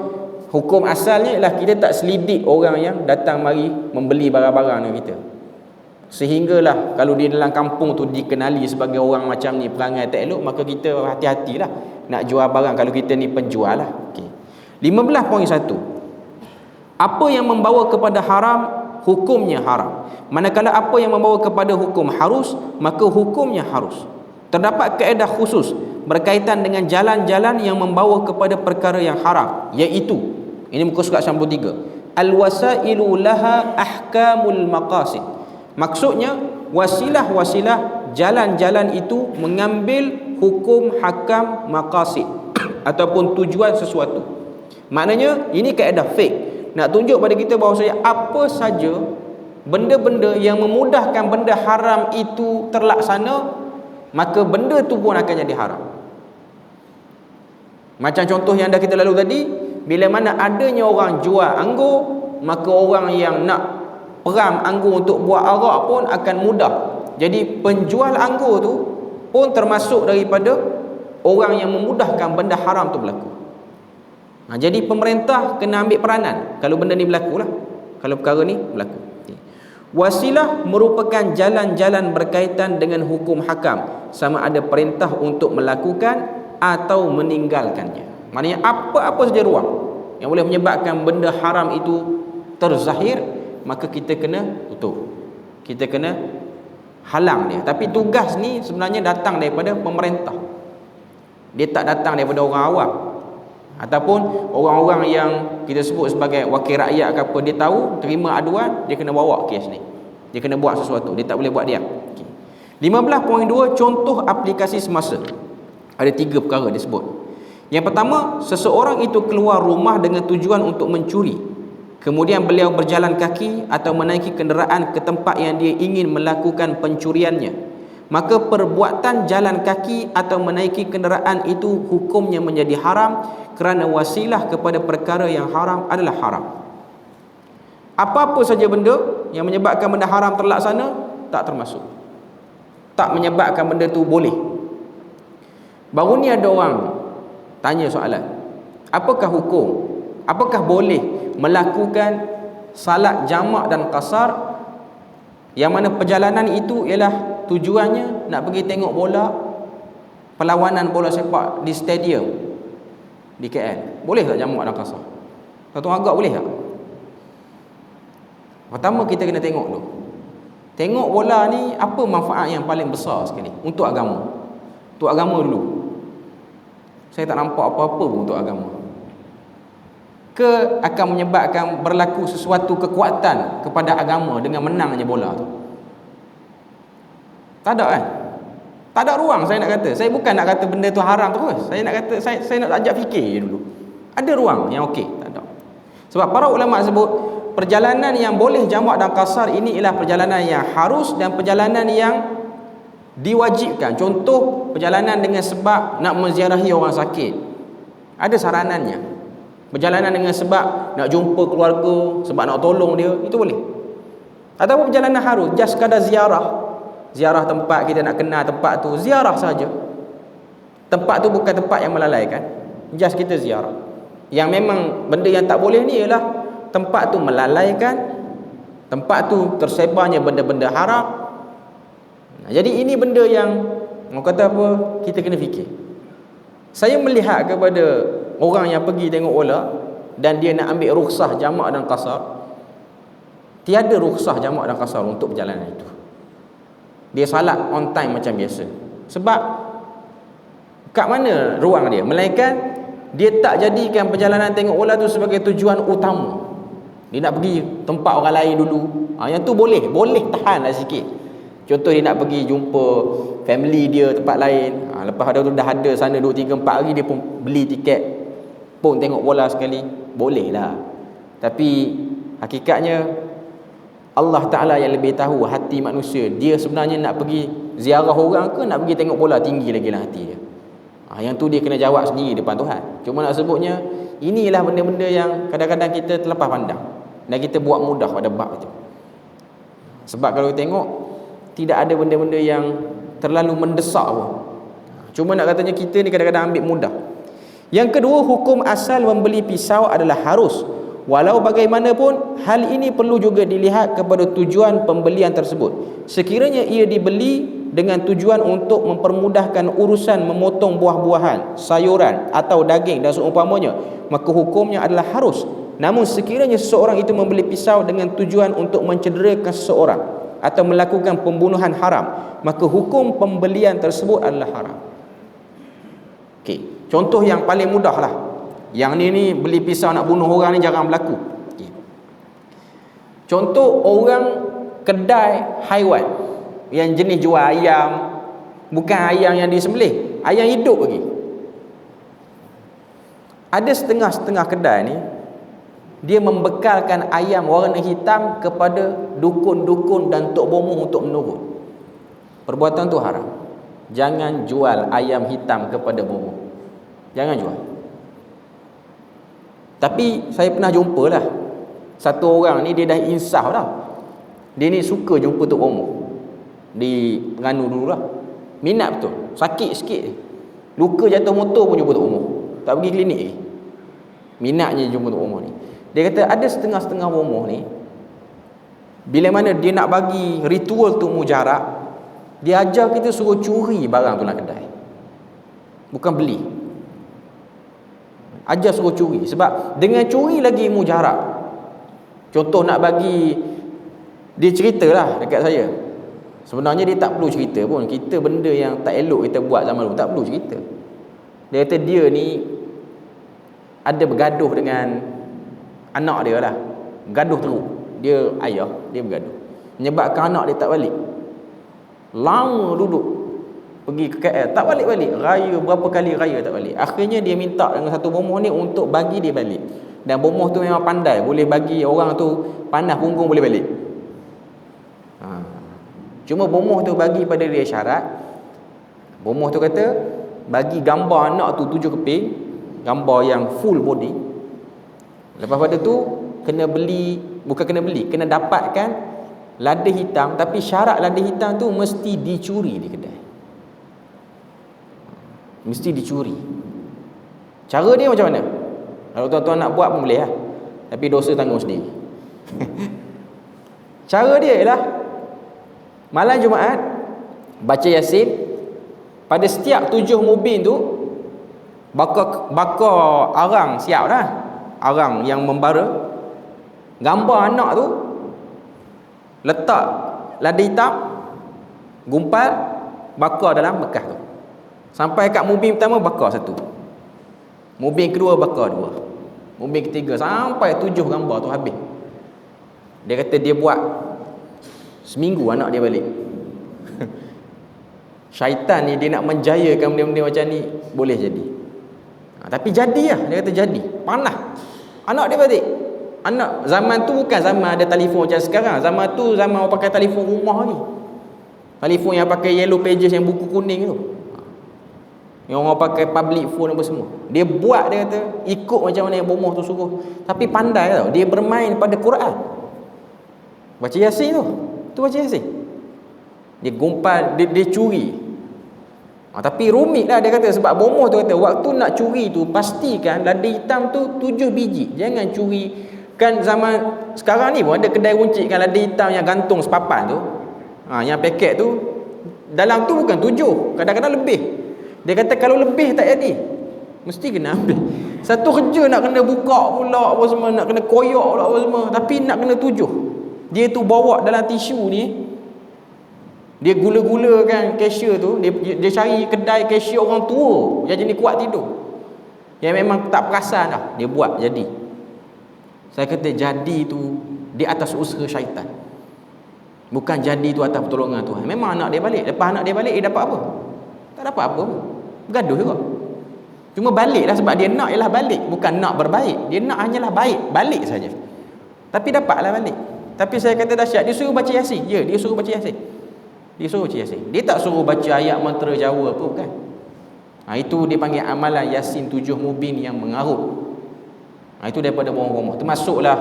hukum asalnya ialah kita tak selidik orang yang datang mari membeli barang-barang dengan kita. Sehinggalah kalau dia dalam kampung tu dikenali sebagai orang macam ni, perangai tak elok, maka kita hati-hatilah nak jual barang kalau kita ni penjual lah. Okay. 15.1. Apa yang membawa kepada haram, hukumnya haram. Manakala apa yang membawa kepada hukum harus, maka hukumnya harus. Terdapat kaedah khusus berkaitan dengan jalan-jalan yang membawa kepada perkara yang haram, iaitu ini muka surat 93, al-wasailu laha ahkamul maqasid. Maksudnya wasilah-wasilah jalan-jalan itu mengambil hukum hakam maqasid ataupun tujuan sesuatu. Maknanya ini kaedah fiqh nak tunjuk pada kita bahawa apa saja benda-benda yang memudahkan benda haram itu terlaksana, maka benda tu pun akan jadi haram. Macam contoh yang dah kita lalu tadi, bila mana adanya orang jual anggur, maka orang yang nak peram anggur untuk buat arak pun akan mudah. Jadi penjual anggur tu pun termasuk daripada orang yang memudahkan benda haram tu berlaku. Jadi pemerintah kena ambil peranan kalau benda ni berlaku lah, kalau perkara ni berlaku. Wasilah merupakan jalan-jalan berkaitan dengan hukum hakam, sama ada perintah untuk melakukan atau meninggalkannya. Maknanya apa-apa saja ruang yang boleh menyebabkan benda haram itu terzahir, maka kita kena tutup, kita kena halang dia. Tapi tugas ni sebenarnya datang daripada pemerintah, dia tak datang daripada orang awam ataupun orang-orang yang kita sebut sebagai wakil rakyat ke apa. Dia tahu, terima aduan, dia kena bawa kes ni, dia kena buat sesuatu, dia tak boleh buat diam. 15.2 contoh aplikasi semasa. Ada 3 perkara disebut. Yang pertama, seseorang itu keluar rumah dengan tujuan untuk mencuri, kemudian beliau berjalan kaki atau menaiki kenderaan ke tempat yang dia ingin melakukan pencuriannya, maka perbuatan jalan kaki atau menaiki kenderaan itu hukumnya menjadi haram kerana wasilah kepada perkara yang haram adalah haram. Apa-apa saja benda yang menyebabkan benda haram terlaksana tak termasuk, tak menyebabkan benda tu boleh. Baru ni ada orang tanya soalan, apakah hukum, apakah boleh melakukan salat jamak dan qasar yang mana perjalanan itu ialah tujuannya nak pergi tengok bola, perlawanan bola sepak di stadium di KL. Boleh tak jamak dan qasar? Satu agak boleh tak? Pertama kita kena tengok dulu, tengok bola ni apa manfaat yang paling besar sekali untuk agama. Untuk agama dulu. Saya tak nampak apa-apa pun untuk agama. Ke akan menyebabkan berlaku sesuatu kekuatan kepada agama dengan menangnya bola tu? Tak ada kan? Tak ada ruang saya nak kata. Saya bukan nak kata benda tu haram terus. Saya nak kata, saya nak ajak fikir dulu. Ada ruang yang okey? Tak ada. Sebab para ulama sebut perjalanan yang boleh jamak dan qasar ini ialah perjalanan yang harus dan perjalanan yang Diwajibkan. Contoh perjalanan dengan sebab nak menziarahi orang sakit, ada saranannya. Perjalanan dengan sebab nak jumpa keluarga, sebab nak tolong dia, itu boleh. Ataupun perjalanan harus just sekadar ziarah tempat, kita nak kenal tempat tu, ziarah saja. Tempat tu bukan tempat yang melalaikan, just kita ziarah. Yang memang benda yang tak boleh ni ialah tempat tu melalaikan, tempat tu tersebarnya benda-benda haram. Jadi ini benda yang orang kata apa, kita kena fikir. Saya melihat kepada orang yang pergi tengok bola dan dia nak ambil rukhsah jamak dan qasar, tiada rukhsah jamak dan qasar untuk perjalanan itu. Dia salat on time macam biasa. Sebab kat mana ruang dia? Melainkan dia tak jadikan perjalanan tengok bola tu sebagai tujuan utama. Dia nak pergi tempat orang lain dulu. Yang tu boleh tahanlah sikit. Contoh dia nak pergi jumpa family dia tempat lain. Lepas tu dah ada sana 2, 3, 4 hari, dia pun beli tiket, pun tengok bola sekali. Boleh lah. Tapi hakikatnya Allah Ta'ala yang lebih tahu hati manusia. Dia sebenarnya nak pergi ziarah orang ke nak pergi tengok bola, tinggi lagi lah hati dia. Yang tu dia kena jawab sendiri depan Tuhan. Cuma nak sebutnya, inilah benda-benda yang kadang-kadang kita terlepas pandang dan kita buat mudah pada bab itu. Sebab kalau kita tengok, tidak ada benda-benda yang terlalu mendesak pun. Cuma nak katanya kita ni kadang-kadang ambil mudah. Yang kedua, hukum asal membeli pisau adalah harus. Walau bagaimanapun, hal ini perlu juga dilihat kepada tujuan pembelian tersebut. Sekiranya ia dibeli dengan tujuan untuk mempermudahkan urusan memotong buah-buahan, sayuran atau daging dan seumpamanya, maka hukumnya adalah harus. Namun sekiranya seseorang itu membeli pisau dengan tujuan untuk mencederakan seseorang atau melakukan pembunuhan haram, maka hukum pembelian tersebut adalah haram. Okey, contoh yang paling mudah lah. Yang ni beli pisau nak bunuh orang ni jarang berlaku. Okay. Contoh orang kedai haiwan yang jenis jual ayam, bukan ayam yang disembelih, ayam hidup lagi. Ada setengah-setengah kedai ni, dia membekalkan ayam warna hitam kepada dukun-dukun dan tok bomoh untuk menurut. Perbuatan tu haram. Jangan jual ayam hitam kepada bomoh. Jangan jual. Tapi saya pernah jumpa lah, satu orang ni dia dah insaf dah. Dia ni suka jumpa tok bomoh di Terengganu dulu lah. Minat betul. Sakit sikit, luka jatuh motor pun jumpa tok bomoh. Tak pergi klinik lagi. Minatnya jumpa tok bomoh ni. Dia kata ada setengah-setengah bomoh ni, bila mana dia nak bagi ritual tu mujarab, dia ajar kita suruh curi barang tu dalam kedai, bukan beli. Ajar suruh curi. Sebab dengan curi lagi mujarab. Contoh nak bagi, dia ceritalah dekat saya, sebenarnya dia tak perlu cerita pun. Kita benda yang tak elok kita buat zaman dulu, tak perlu cerita. Dia kata dia ni ada bergaduh dengan anak dia lah. Gaduh teruk. Dia ayah, dia bergaduh, menyebabkan anak dia tak balik. Lama duduk, pergi ke KL, tak balik-balik. Raya, berapa kali raya tak balik. Akhirnya dia minta dengan satu bomoh ni untuk bagi dia balik. Dan bomoh tu memang pandai, boleh bagi orang tu panas punggung boleh balik. Cuma bomoh tu bagi pada dia syarat. Bomoh tu kata, bagi gambar anak tu 7 keping, gambar yang full body. Lepas pada tu kena beli, bukan kena beli, kena dapatkan lada hitam. Tapi syarat lada hitam tu mesti dicuri di kedai, mesti dicuri. Cara dia macam mana? Kalau tuan-tuan nak buat pun boleh lah, tapi dosa tanggung sendiri. Cara dia ialah malam Jumaat baca Yasin. Pada setiap 7 mubin tu bakar arang, siap dah arang yang membara, gambar anak tu, letak lada hitam, gumpal, bakar dalam bekas tu. Sampai kat mubin pertama bakar 1, mubin kedua bakar 2, mubin ketiga, sampai 7 gambar tu habis. Dia kata dia buat seminggu anak dia balik. Syaitan ni dia nak menjayakan benda-benda macam ni, boleh jadi. Tapi jadi lah, dia kata jadi. Panah anak dia balik. Anak zaman tu bukan zaman ada telefon macam sekarang. Zaman tu zaman orang pakai telefon rumah lagi. Telefon yang pakai yellow pages, yang buku kuning tu, yang orang pakai public phone apa semua. Dia buat, dia kata ikut macam mana yang bomoh tu suruh. Tapi pandai tau, dia bermain pada Quran. Baca Yasin tu, baca Yasin. Dia gumpal, dia curi. Tapi rumit lah dia kata, sebab bomoh tu kata waktu nak curi tu pastikan lada hitam tu 7 biji. Jangan curi. Kan zaman sekarang ni pun ada kedai runcit kan lada hitam yang gantung sepapan tu. Yang paket tu dalam tu bukan 7, kadang-kadang lebih. Dia kata kalau lebih tak jadi, mesti kena ambil. Satu kerja nak kena buka pula apa semua, nak kena koyak pula apa semua, tapi nak kena 7. Dia tu bawa dalam tisu ni, dia gula-gulakan cashier tu, dia cari kedai cashier orang tua yang jenis kuat tidur, yang memang tak perasan dah, dia buat jadi. Saya kata jadi tu di atas usaha syaitan, bukan jadi tu atas pertolongan Tuhan. Memang anak dia balik, lepas anak dia balik dia dapat apa? Tak dapat apa, bergaduh juga. Cuma baliklah sebab dia nak ialah balik, bukan nak berbaik. Dia nak hanyalah baik, balik saja. Tapi dapatlah balik. Tapi saya kata dahsyat, dia suruh baca Yasin. Ya, dia suruh baca Yasin. Dia suruh baca Yasin. Dia tak suruh baca ayat mantra Jawa apa, bukan. Itu dia panggil amalan Yasin 7 mubin yang mengarut. Itu daripada bohong-bohong. Termasuklah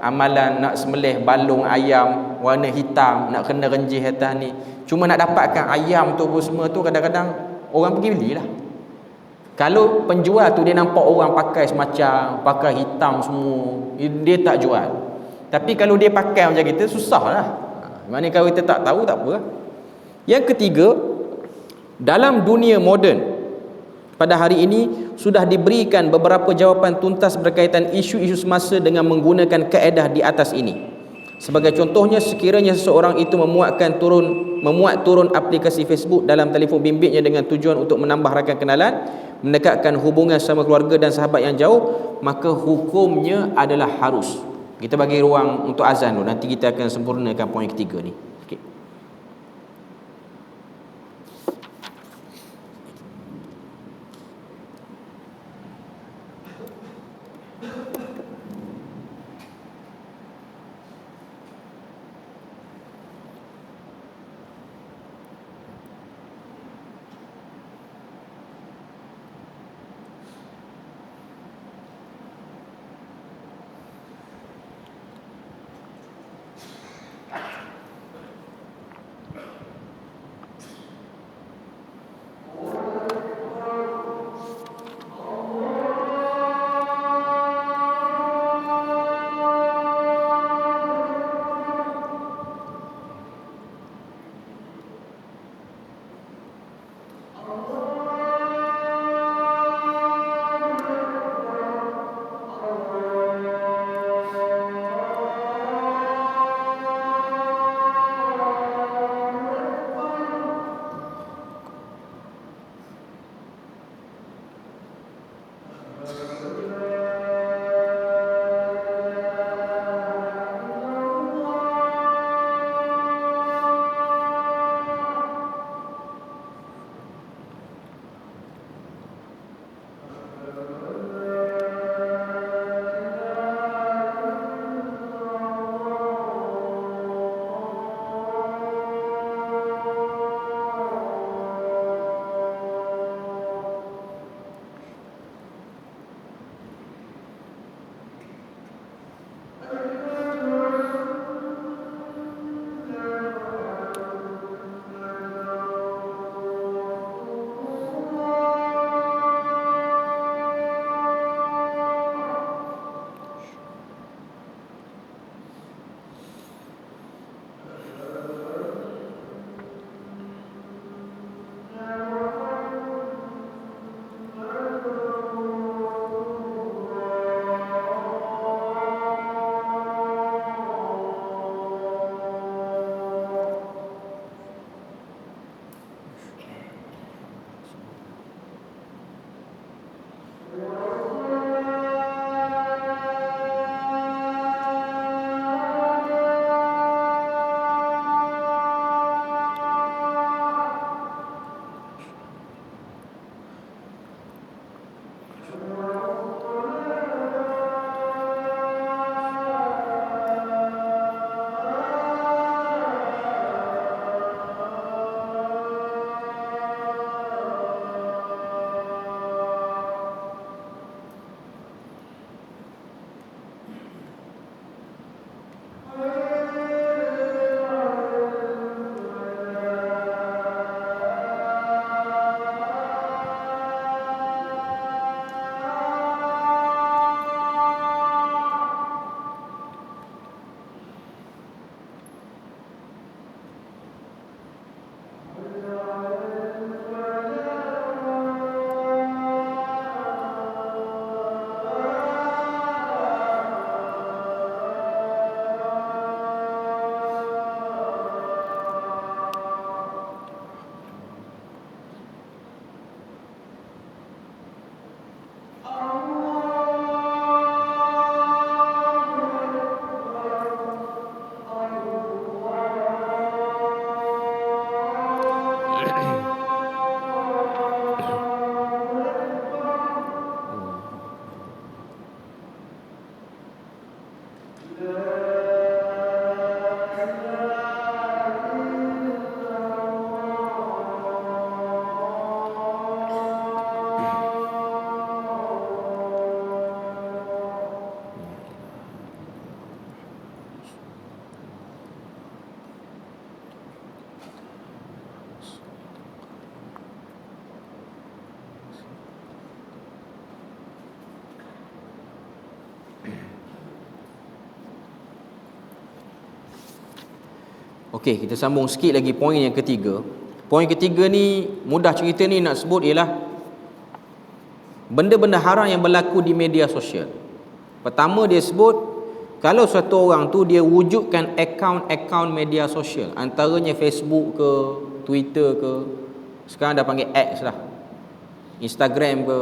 amalan nak sembelih balung ayam warna hitam, nak kena renjih atas ni. Cuma nak dapatkan ayam tu semua tu, kadang-kadang orang pergi belilah. Kalau penjual tu dia nampak orang pakai semacam, pakai hitam semua, dia tak jual. Tapi kalau dia pakai macam kita, susahlah. Mana kalau kita tak tahu, tak apa. Yang ketiga, dalam dunia moden pada hari ini sudah diberikan beberapa jawapan tuntas berkaitan isu-isu semasa dengan menggunakan kaedah di atas ini. Sebagai contohnya, sekiranya seseorang itu memuat turun aplikasi Facebook dalam telefon bimbitnya dengan tujuan untuk menambah rakan kenalan, mendekatkan hubungan sama keluarga dan sahabat yang jauh, maka hukumnya adalah harus. Kita bagi ruang untuk azan dulu, nanti kita akan sempurnakan poin ketiga ni. Okay. Okey, kita sambung sikit lagi poin yang ketiga. Poin ketiga ni mudah cerita ni nak sebut ialah benda-benda haram yang berlaku di media sosial. Pertama dia sebut, kalau satu orang tu dia wujudkan akaun-akaun media sosial, antaranya Facebook ke, Twitter ke, sekarang dah panggil X lah, Instagram ke,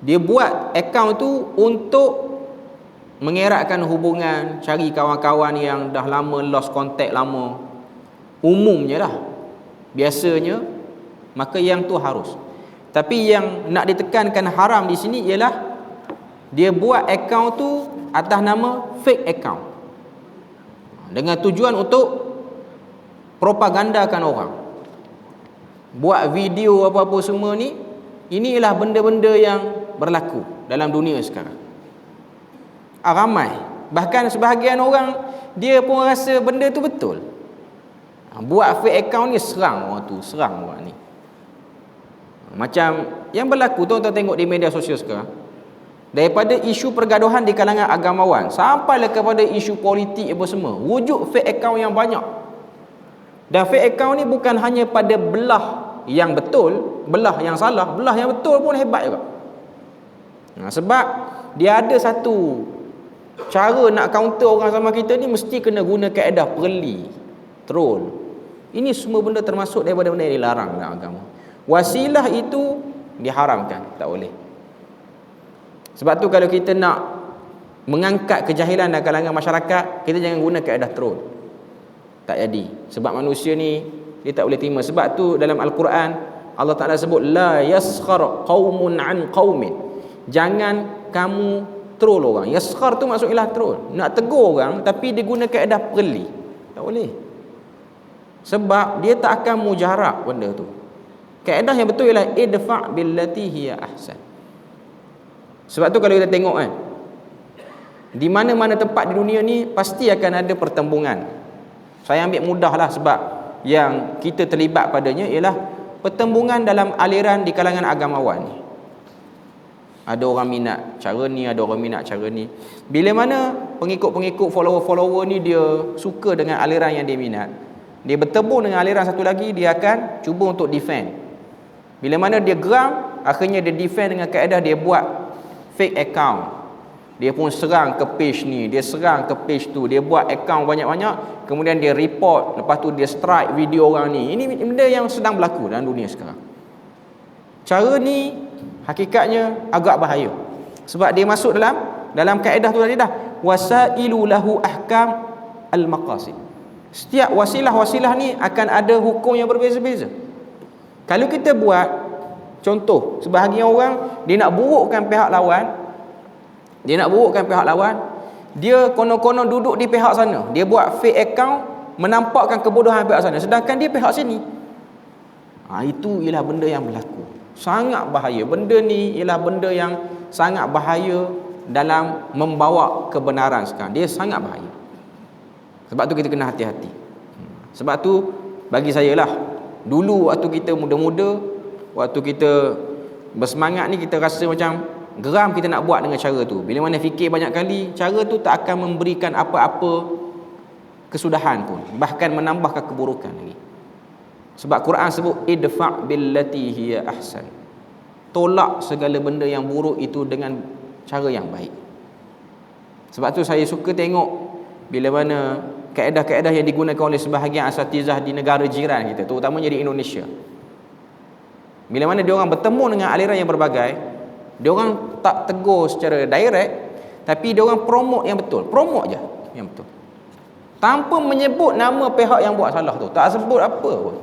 dia buat akaun tu untuk mengeratkan hubungan, cari kawan-kawan yang dah lama lost contact lama, umumnya lah, biasanya, maka yang tu harus. Tapi yang nak ditekankan haram di sini ialah dia buat akaun tu atas nama fake account dengan tujuan untuk propagandakan orang, buat video apa-apa semua ni. Ini ialah benda-benda yang berlaku dalam dunia sekarang. Ramai, bahkan sebahagian orang dia pun rasa benda tu betul. Buat fake account ni serang orang tu, serang orang ni. Macam yang berlaku tuan-tuan tengok di media sosial sekarang, daripada isu pergaduhan di kalangan agamawan sampailah kepada isu politik apa semua, wujud fake account yang banyak. Dan fake account ni bukan hanya pada belah yang betul, belah yang salah, belah yang betul pun hebat juga. Sebab dia ada satu cara nak counter orang sama kita ni, mesti kena guna kaedah perli, troll. Ini semua benda termasuk daripada benda yang dilarang dalam agama. Wasilah itu diharamkan, tak boleh. Sebab tu kalau kita nak mengangkat kejahilan dalam kalangan masyarakat, kita jangan guna kaedah troll. Tak jadi. Sebab manusia ni dia tak boleh terima. Sebab tu dalam Al-Quran Allah Ta'ala sebut la yaskhar qaumun an qaumin. Jangan kamu troll orang. Yaskhar tu maksudnya troll. Nak tegur orang tapi dia guna kaedah perli. Tak boleh. Sebab dia tak akan mujarab benda tu. Kaedah yang betul ialah idfa' billati hiya ahsan. Sebab tu kalau kita tengok kan, di mana-mana tempat di dunia ni pasti akan ada pertembungan. Saya ambil mudahlah sebab yang kita terlibat padanya ialah pertembungan dalam aliran di kalangan agamawan ni. Ada orang minat cara ni, ada orang minat cara ni. Bila mana pengikut-pengikut, follower-follower ni dia suka dengan aliran yang dia minat, dia bertembung dengan aliran satu lagi, dia akan cuba untuk defend. Bila mana dia geram, akhirnya dia defend dengan kaedah dia buat fake account. Dia pun serang ke page ni, dia serang ke page tu, dia buat account banyak-banyak, kemudian dia report, lepas tu dia strike video orang ni. Ini benda yang sedang berlaku dalam dunia sekarang. Cara ni hakikatnya agak bahaya. Sebab dia masuk dalam kaedah tu tadi dah, wasailu lahu ahkam al-maqasid. Setiap wasilah-wasilah ni akan ada hukum yang berbeza-beza. Kalau kita buat contoh, sebahagian orang dia nak burukkan pihak lawan, dia konon-konon duduk di pihak sana, dia buat fake account menampakkan kebodohan pihak sana, sedangkan dia pihak sini. Itu ialah benda yang berlaku, sangat bahaya. Benda ni ialah benda yang sangat bahaya dalam membawa kebenaran sekarang. Dia sangat bahaya. Sebab tu kita kena hati-hati. Sebab tu bagi saya lah, dulu waktu kita muda-muda, waktu kita bersemangat ni, kita rasa macam geram kita nak buat dengan cara tu. Bila mana fikir banyak kali, cara tu tak akan memberikan apa-apa kesudahan pun, bahkan menambahkan keburukan lagi. Sebab Quran sebut idfa' billati hiya ahsan. Tolak segala benda yang buruk itu dengan cara yang baik. Sebab tu saya suka tengok bila mana kaedah-kaedah yang digunakan oleh sebahagian asatizah di negara jiran kita, terutamanya di Indonesia. Bila mana dia orang bertemu dengan aliran yang berbagai, dia orang tak tegur secara direct, tapi dia orang promote yang betul, promote je yang betul, tanpa menyebut nama pihak yang buat salah tu, tak sebut apa pun.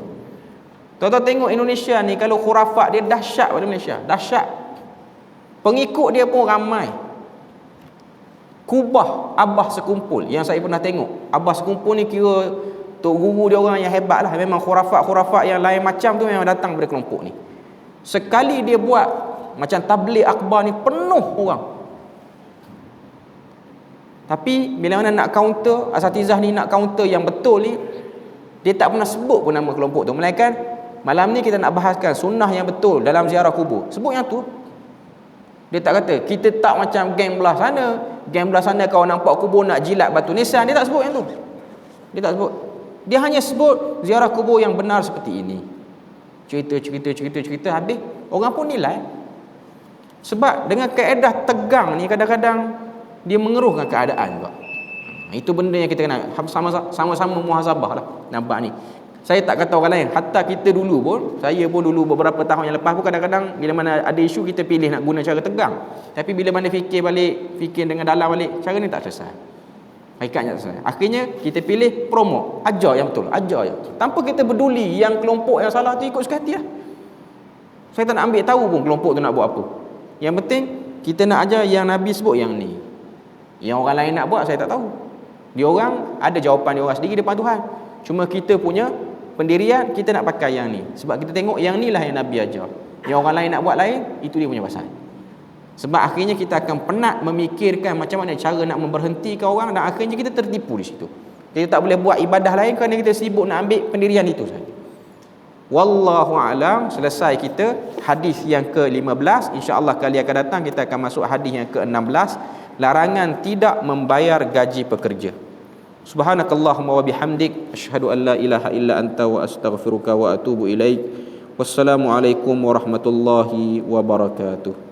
Tuan-tuan tengok Indonesia ni, kalau khurafat dia dahsyat pada Malaysia, dahsyat. Pengikut dia pun ramai. Kubah Abah Sekumpul yang saya pernah tengok, Abah Sekumpul ni kira tok guru dia orang yang hebat lah. Memang khurafat-khurafat yang lain macam tu memang datang daripada kelompok ni. Sekali dia buat macam tabligh akbar ni, penuh orang. Tapi bila mana nak counter, asatizah ni nak counter yang betul ni, dia tak pernah sebut pun nama kelompok tu. Melainkan malam ni kita nak bahaskan sunnah yang betul dalam ziarah kubur, sebut yang tu. Dia tak kata kita tak macam geng belah sana, geng belah sana kalau nampak kubur nak jilat batu nisan. Dia tak sebut yang tu. Dia tak sebut. Dia hanya sebut ziarah kubur yang benar seperti ini. Cerita habis, orang pun nilai. Sebab dengan kaedah tegang ni kadang-kadang dia mengeruhkan keadaan juga. Itu benda yang kita kena sama-sama muhasabah lah. Nampak ni. Saya tak kata orang lain, hatta kita dulu pun, saya pun dulu beberapa tahun yang lepas pun kadang-kadang bila mana ada isu kita pilih nak guna cara tegang. Tapi bila mana fikir dengan dalam balik, cara ni tak selesai. Hakikatnya tak selesai. Akhirnya kita pilih promote, ajar yang betul, ajar je. Tanpa kita peduli yang kelompok yang salah tu ikut suka hati lah. Saya tak nak ambil tahu pun kelompok tu nak buat apa. Yang penting kita nak ajar yang Nabi sebut yang ni. Yang orang lain nak buat saya tak tahu. Dia orang ada jawapan dia orang sendiri depan Tuhan. Cuma kita punya pendirian kita nak pakai yang ni. Sebab kita tengok yang ni lah yang Nabi ajar. Yang orang lain nak buat lain, itu dia punya pasal. Sebab akhirnya kita akan penat memikirkan macam mana cara nak memberhentikan orang, dan akhirnya kita tertipu di situ. Kita tak boleh buat ibadah lain kerana kita sibuk nak ambil pendirian itu saja. Wallahu a'lam. Selesai kita hadis yang ke-15. InsyaAllah kali akan datang kita akan masuk hadis yang ke-16, larangan tidak membayar gaji pekerja. Subhanakallahumma wa bihamdik, asyhadu an la ilaha illa anta wa astaghfiruka wa atubu ilaik. Wassalamualaikum warahmatullahi wabarakatuh.